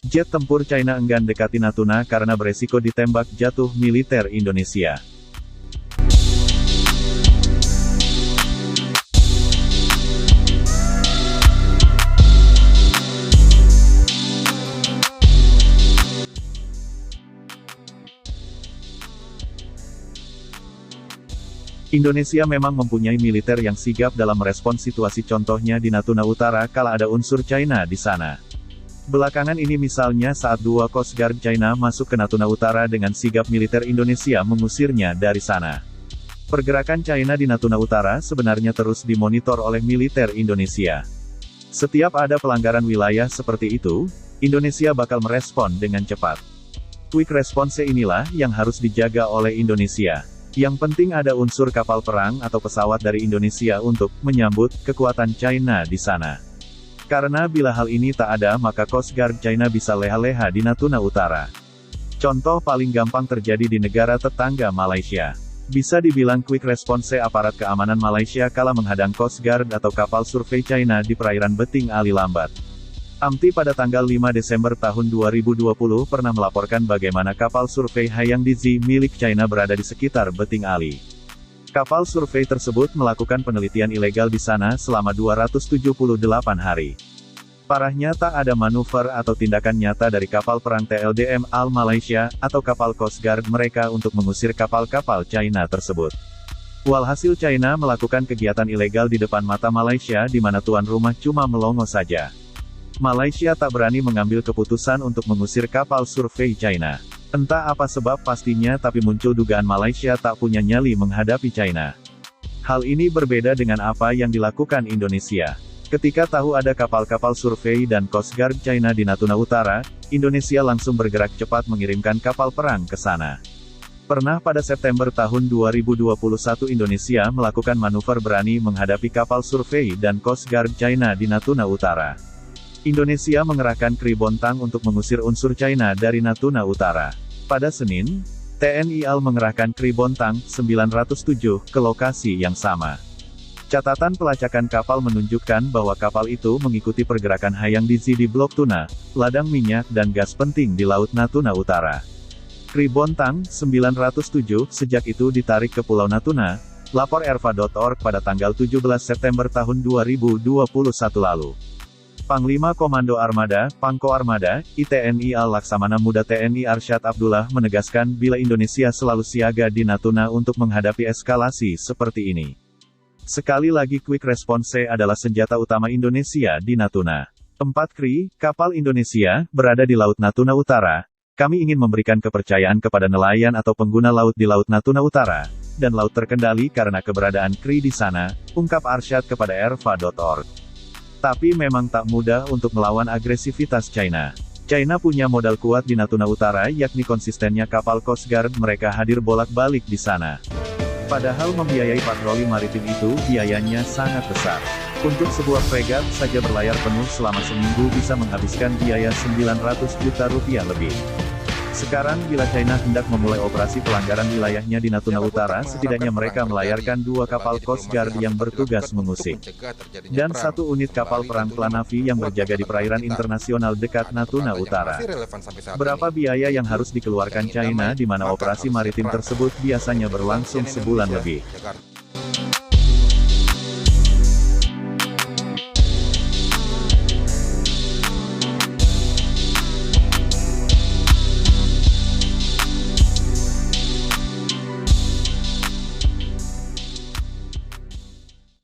Jet tempur China enggan dekati Natuna karena beresiko ditembak jatuh militer Indonesia. Indonesia memang mempunyai militer yang sigap dalam merespons situasi, contohnya di Natuna Utara kala ada unsur China di sana. Belakangan ini misalnya saat dua Coast Guard China masuk ke Natuna Utara dengan sigap militer Indonesia mengusirnya dari sana. Pergerakan China di Natuna Utara sebenarnya terus dimonitor oleh militer Indonesia. Setiap ada pelanggaran wilayah seperti itu, Indonesia bakal merespon dengan cepat. Quick response inilah yang harus dijaga oleh Indonesia. Yang penting ada unsur kapal perang atau pesawat dari Indonesia untuk menyambut kekuatan China di sana. Karena bila hal ini tak ada maka Coast Guard China bisa leha-leha di Natuna Utara. Contoh paling gampang terjadi di negara tetangga Malaysia. Bisa dibilang quick response aparat keamanan Malaysia kala menghadang Coast Guard atau kapal survei China di perairan Beting Ali Lambat. AMTI pada tanggal 5 Desember tahun 2020 pernah melaporkan bagaimana kapal survei Hayang Dizi milik China berada di sekitar Beting Ali. Kapal survei tersebut melakukan penelitian ilegal di sana selama 278 hari. Parahnya tak ada manuver atau tindakan nyata dari kapal perang TLDM AL Malaysia, atau kapal Coast Guard mereka untuk mengusir kapal-kapal China tersebut. Walhasil China melakukan kegiatan ilegal di depan mata Malaysia di mana tuan rumah cuma melongo saja. Malaysia tak berani mengambil keputusan untuk mengusir kapal survei China. Entah apa sebab pastinya tapi muncul dugaan Malaysia tak punya nyali menghadapi China. Hal ini berbeda dengan apa yang dilakukan Indonesia. Ketika tahu ada kapal-kapal survei dan Coast Guard China di Natuna Utara, Indonesia langsung bergerak cepat mengirimkan kapal perang ke sana. Pernah pada September tahun 2021 Indonesia melakukan manuver berani menghadapi kapal survei dan Coast Guard China di Natuna Utara. Indonesia mengerahkan Kri Bontang untuk mengusir unsur China dari Natuna Utara. Pada Senin, TNI AL mengerahkan Kri Bontang 907 ke lokasi yang sama. Catatan pelacakan kapal menunjukkan bahwa kapal itu mengikuti pergerakan Hayang Dizi di Blok Tuna, ladang minyak dan gas penting di Laut Natuna Utara. Kri Bontang 907 sejak itu ditarik ke Pulau Natuna, lapor erva.org pada tanggal 17 September tahun 2021 lalu. Panglima Komando Armada, Pangko Armada, ITNI AL Laksamana Muda TNI Arsyad Abdullah menegaskan bila Indonesia selalu siaga di Natuna untuk menghadapi eskalasi seperti ini. Sekali lagi quick response adalah senjata utama Indonesia di Natuna. 4 Kri, kapal Indonesia, berada di Laut Natuna Utara. Kami ingin memberikan kepercayaan kepada nelayan atau pengguna laut di Laut Natuna Utara, dan laut terkendali karena keberadaan Kri di sana, ungkap Arsyad kepada erva.org. Tapi memang tak mudah untuk melawan agresivitas China. China punya modal kuat di Natuna Utara yakni konsistennya kapal Coast Guard mereka hadir bolak-balik di sana. Padahal membiayai patroli maritim itu biayanya sangat besar. Untuk sebuah fregat saja berlayar penuh selama seminggu bisa menghabiskan biaya 900 juta rupiah lebih. Sekarang bila China hendak memulai operasi pelanggaran wilayahnya di Natuna Utara, setidaknya mereka melayarkan 2 kapal Coast Guard yang bertugas mengusik. Dan 1 unit kapal perang Planavi yang berjaga di perairan internasional dekat Natuna Utara. Berapa biaya yang harus dikeluarkan China di mana operasi maritim tersebut biasanya berlangsung sebulan lebih?